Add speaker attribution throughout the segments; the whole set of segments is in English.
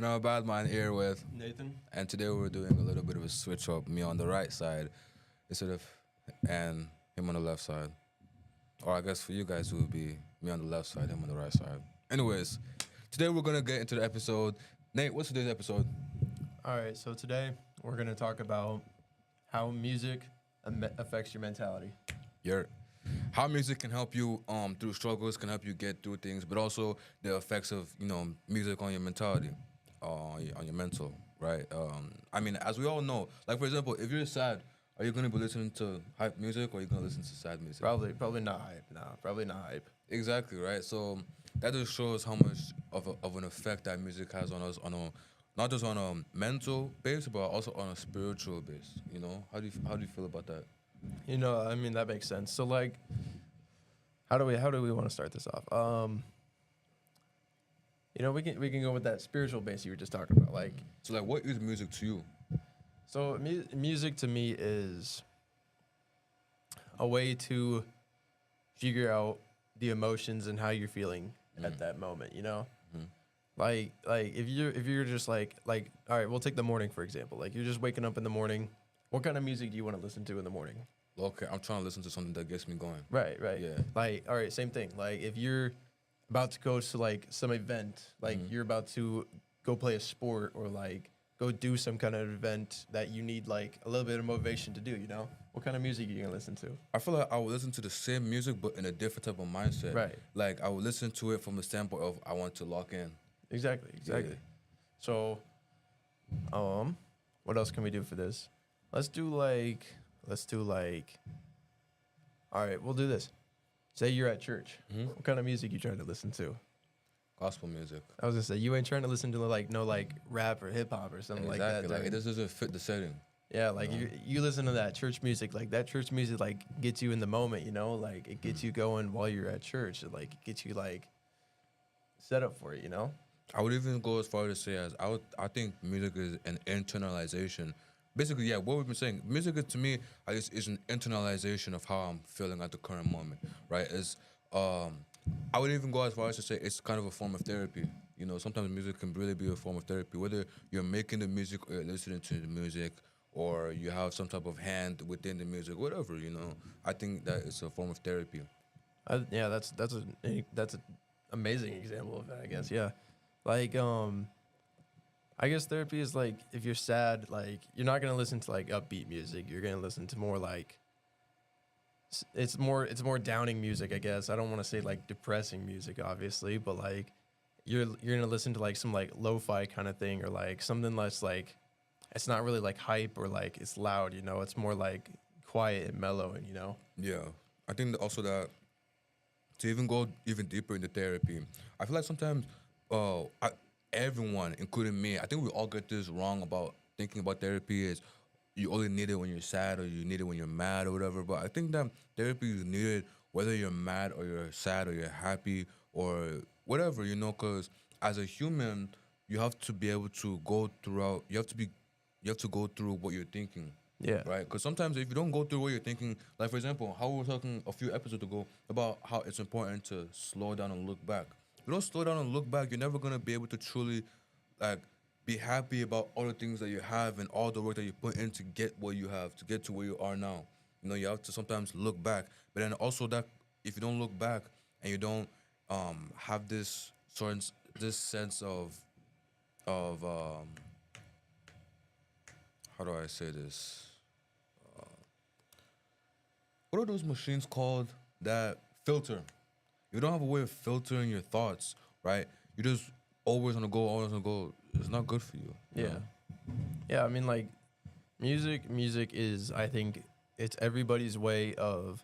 Speaker 1: Badman here with,
Speaker 2: Nathan.
Speaker 1: and today we're doing a little bit of a switch up. Me on the right side, instead of, and him on the left side. Or I guess for you guys, it would be me on the left side, him on the right side. Anyways, today we're gonna get into the episode. Nate, what's today's episode?
Speaker 2: All right, so today we're going to talk about how music affects your mentality.
Speaker 1: How music can help you through struggles, can help you get through things, but also the effects of music on your mentality, on your mental, right? I mean, as we all know, like for example, if you're sad, are you gonna be listening to hype music or are you gonna listen to sad music?
Speaker 2: Probably not hype. No, probably not hype.
Speaker 1: Exactly, right? So that just shows how much of an effect that music has on us on a not just on a mental base, but also on a spiritual base. You know, how do you feel about that?
Speaker 2: I mean that makes sense. So like, how do we want to start this off? We can go with that spiritual base you were just talking about. Like,
Speaker 1: So like, what is music to you?
Speaker 2: so music to me is a way to figure out the emotions and how you're feeling at that moment.
Speaker 1: Mhm.
Speaker 2: Like if you're just like all right, we'll take the morning for example. Like you're just waking up in the morning. What kind of music do you want to listen to in the morning?
Speaker 1: Okay, I'm trying to listen to something that gets me going.
Speaker 2: Right.
Speaker 1: Yeah.
Speaker 2: Like, all right, same thing. Like if you're about to go to like some event, like you're about to go play a sport or like go do some kind of event that you need like a little bit of motivation to do, what kind of music are you gonna listen to?
Speaker 1: I feel like I would listen to the same music, but in a different type of mindset.
Speaker 2: Right.
Speaker 1: Like I would listen to it from the standpoint of I want to lock in.
Speaker 2: Exactly.
Speaker 1: Yeah.
Speaker 2: So, what else can we do for this? Let's do like, all right, we'll do this. Say you're at church. What kind of music you trying to listen to?
Speaker 1: Gospel music.
Speaker 2: I was gonna say you ain't trying to listen to like no like rap or hip hop or something like that.
Speaker 1: Like it
Speaker 2: dude.
Speaker 1: just doesn't fit the setting.
Speaker 2: Yeah, like you listen to that church music, like that church music like gets you in the moment, like it gets you going while you're at church. It like gets you like set up for it,
Speaker 1: I would even go as far to say as I think music is an internalization. Basically, yeah, what we've been saying, music is, to me, I guess, is an internalization of how I'm feeling at the current moment, right? I would even go as far as to say it's kind of a form of therapy. Sometimes music can really be a form of therapy, whether you're making the music or you're listening to the music or you have some type of hand within the music, whatever, I think that it's a form of therapy.
Speaker 2: Yeah, that's an amazing example of that, I guess. Yeah, like I guess therapy is like if you're sad, like you're not gonna listen to like upbeat music. You're gonna listen to more like it's more downing music, I guess. I don't want to say like depressing music, obviously, but like you're gonna listen to like some like lo-fi kind of thing or like something that's like it's not really like hype or like it's loud. It's more like quiet and mellow, and
Speaker 1: Yeah, I think also that to even go even deeper into therapy, I feel like sometimes everyone, including me, I think we all get this wrong about thinking about therapy is you only need it when you're sad or you need it when you're mad or whatever. But I think that therapy is needed whether you're mad or you're sad or you're happy or whatever, because as a human, you have to be able to go throughout. You have to go through what you're thinking.
Speaker 2: Yeah.
Speaker 1: Right? Because sometimes if you don't go through what you're thinking, like for example, how we were talking a few episodes ago about how it's important to slow down and look back. If you don't slow down and look back, you're never gonna be able to truly like be happy about all the things that you have and all the work that you put in to get what you have, to get to where you are now. You have to sometimes look back. But then also that if you don't look back and you don't have this sense of how do I say this? What are those machines called that filter? If you don't have a way of filtering your thoughts, right? You just always on the go, always on the go. It's not good for you. you
Speaker 2: Yeah.
Speaker 1: know?
Speaker 2: Yeah, I mean, like, music is, I think, it's everybody's way of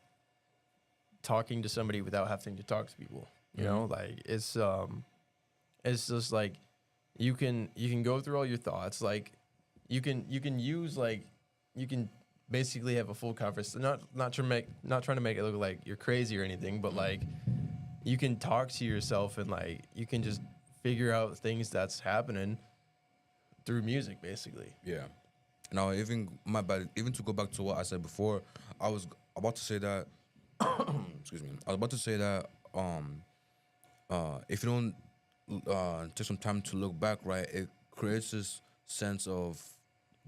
Speaker 2: talking to somebody without having to talk to people. Like it's just like you can go through all your thoughts. Like you can use like you can basically have a full conversation. Not trying to make it look like you're crazy or anything, but like you can talk to yourself and like you can just figure out things that's happening through music, basically.
Speaker 1: Yeah. Now, even my bad, even to go back to what I said before, I was about to say that. Excuse me. I was about to say that if you don't take some time to look back, right, it creates this sense of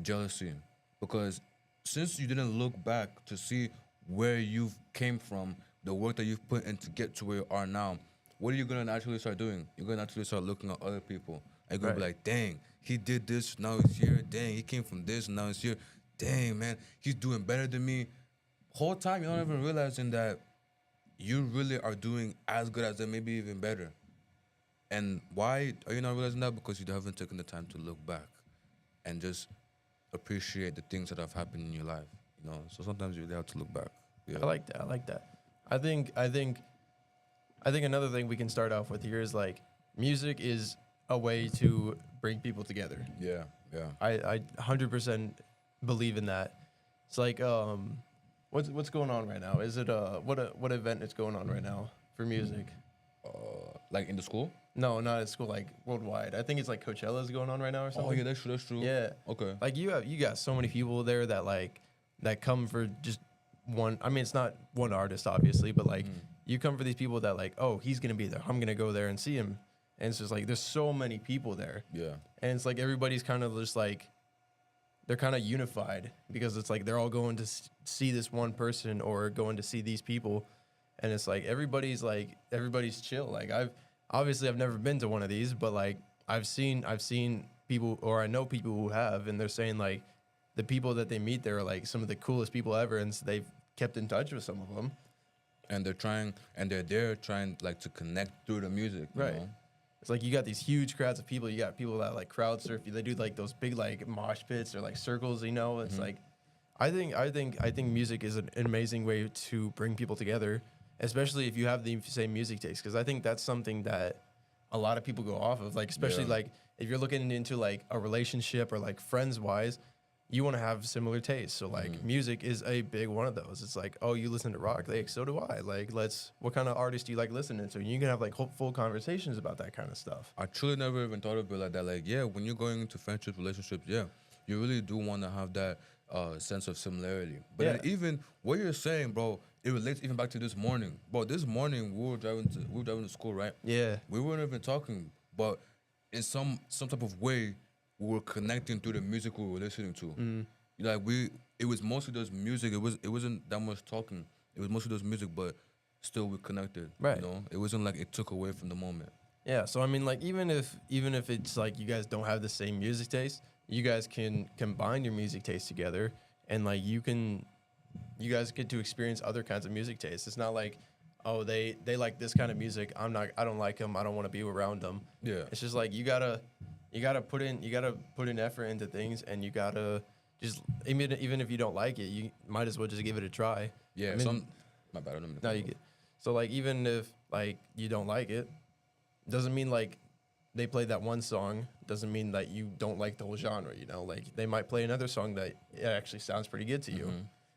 Speaker 1: jealousy because since you didn't look back to see where you've came from, the work that you've put in to get to where you are now, what are you gonna naturally start doing? You're gonna naturally start looking at other people. And you're gonna be
Speaker 2: Right.
Speaker 1: like, dang, he did this, now he's here. Dang, he came from this, now he's here. Dang, man, he's doing better than me. Whole time you're not even realizing that you really are doing as good as them, maybe even better. And why are you not realizing that? Because you haven't taken the time to look back and just appreciate the things that have happened in your life. You know, so sometimes you really have to look back. Yeah.
Speaker 2: I like that. I like that. I think another thing we can start off with here is like music is a way to bring people together.
Speaker 1: Yeah. Yeah.
Speaker 2: I 100% believe in that. It's like what's going on right now? Is it what event is going on right now for music?
Speaker 1: Like in the school?
Speaker 2: No, not at school, like worldwide. I think it's like Coachella's going on right now or something.
Speaker 1: Oh yeah, that's true. That's true.
Speaker 2: Yeah.
Speaker 1: Okay.
Speaker 2: Like you got so many people there that come for just one. I mean, it's not one artist obviously, but like you come for these people that like, oh, he's gonna be there. I'm gonna go there and see him. And it's just like there's so many people there.
Speaker 1: Yeah.
Speaker 2: And it's like everybody's kind of just like they're kind of unified because it's like they're all going to see this one person or going to see these people, and it's like everybody's chill. Like I've never been to one of these, but like I've seen people, or I know people who have, and they're saying like the people that they meet there are like some of the coolest people ever, and so they've kept in touch with some of them.
Speaker 1: And they're there trying like to connect through the music. You
Speaker 2: Right.
Speaker 1: know?
Speaker 2: It's like you got these huge crowds of people. You got people that like crowd surf. They do like those big like mosh pits or like circles. You know, it's like I think music is an amazing way to bring people together, especially if you have the same music taste. Because I think that's something that a lot of people go off of. Like especially like if you're looking into like a relationship or like friends wise, you want to have similar tastes. So like music is a big one of those. It's like, oh, you listen to rock, like so do I. Like what kind of artist do you like listening to? And you can have like full conversations about that kind of stuff.
Speaker 1: I truly never even thought of it like that. Like, yeah, when you're going into friendships, relationships, yeah, you really do want to have that sense of similarity. But then even what you're saying, bro, it relates even back to this morning. Bro, this morning we were driving to school, right?
Speaker 2: Yeah.
Speaker 1: We weren't even talking, but in some type of way, we were connecting through the music we were listening to. Like it was mostly just music. It wasn't that much talking. It was mostly just music, but still we connected.
Speaker 2: Right.
Speaker 1: You know, it wasn't like it took away from the moment.
Speaker 2: Yeah, so I mean, like even if it's like you guys don't have the same music taste, you guys can combine your music taste together, and like you guys get to experience other kinds of music tastes. It's not like, oh, they like this kind of music. I don't like them. I don't want to be around them.
Speaker 1: Yeah.
Speaker 2: It's just like you gotta put in effort into things, and you gotta just even if you don't like it, you might as well just give it a try.
Speaker 1: Yeah.
Speaker 2: I mean,
Speaker 1: my bad. I don't mean to
Speaker 2: no,
Speaker 1: cut
Speaker 2: you
Speaker 1: off.
Speaker 2: get. So like even if like you don't like it, doesn't mean like they played that one song doesn't mean that you don't like the whole genre. You know, like they might play another song that it actually sounds pretty good to you.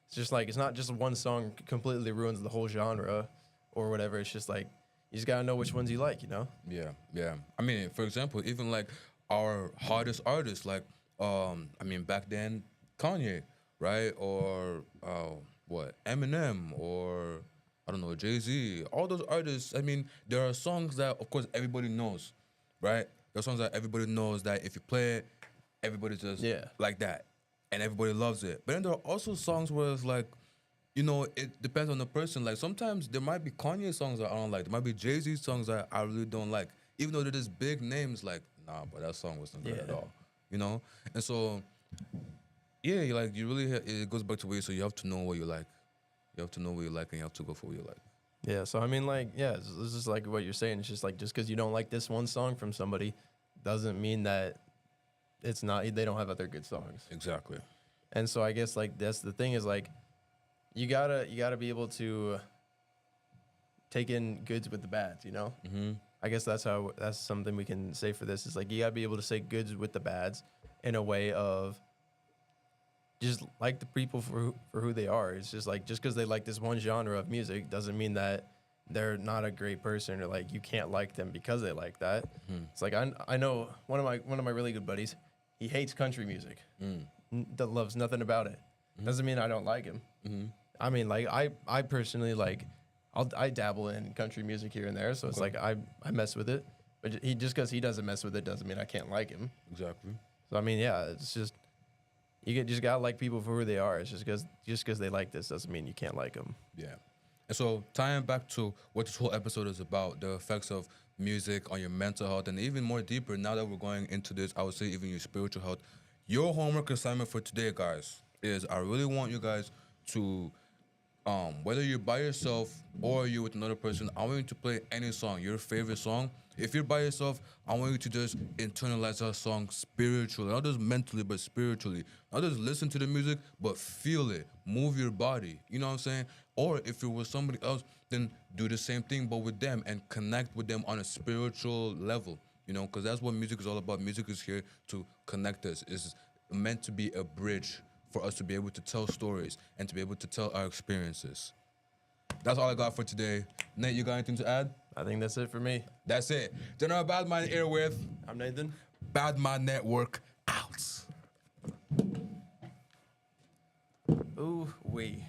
Speaker 2: It's just like it's not just one song completely ruins the whole genre or whatever. It's just like you just gotta know which ones you like. You know?
Speaker 1: Yeah, yeah. I mean, for example, even like our hardest artists, like I mean, back then, Kanye, right? Or Eminem, or I don't know, Jay-Z. All those artists. I mean, there are songs that, of course, everybody knows, right? There are songs that everybody knows that if you play it, everybody just like that, and everybody loves it. But then there are also songs where it's like, you know, it depends on the person. Like sometimes there might be Kanye songs that I don't like. There might be Jay-Z songs that I really don't like, even though they're just big names. Like, nah, but that song wasn't good at all. You know, and so yeah, you really it goes back to where so you have to know what you like. You have to know what you like, and you have to go for what you like.
Speaker 2: Yeah. So I mean, like, yeah, this is like what you're saying. It's just like just because you don't like this one song from somebody, doesn't mean that it's not. They don't have other good songs.
Speaker 1: Exactly.
Speaker 2: And so I guess like that's the thing is like, you gotta be able to take in goods with the bads. You know. I guess that's something we can say for this is like you gotta be able to say goods with the bads in a way of just like the people for who they are. It's just like just because they like this one genre of music doesn't mean that they're not a great person or like you can't like them because they like that. It's like I know one of my really good buddies. He hates country music. That loves nothing about it. Doesn't mean I don't like him. I mean, like I personally like I dabble in country music here and there, so it's like I mess with it. But he just because he doesn't mess with it doesn't mean I can't like him.
Speaker 1: Exactly.
Speaker 2: So I mean, yeah, it's just just gotta like people for who they are. It's just because they like this doesn't mean you can't like them.
Speaker 1: Yeah. And so tying back to what this whole episode is about, the effects of music on your mental health, and even more deeper, now that we're going into this, I would say even your spiritual health. Your homework assignment for today, guys, is I really want you guys to, whether you're by yourself or you're with another person, I want you to play any song, your favorite song. If you're by yourself, I want you to just internalize that song spiritually, not just mentally, but spiritually. Not just listen to the music, but feel it, move your body. You know what I'm saying? Or if you're with somebody else, then do the same thing, but with them and connect with them on a spiritual level. You know, because that's what music is all about. Music is here to connect us. It's meant to be a bridge for us to be able to tell stories and to be able to tell our experiences. That's all I got for today. Nate, you got anything to add?
Speaker 2: I think that's it for me.
Speaker 1: That's it. General Badman here with
Speaker 2: I'm Nathan.
Speaker 1: Badman Network out.
Speaker 2: Ooh, wee.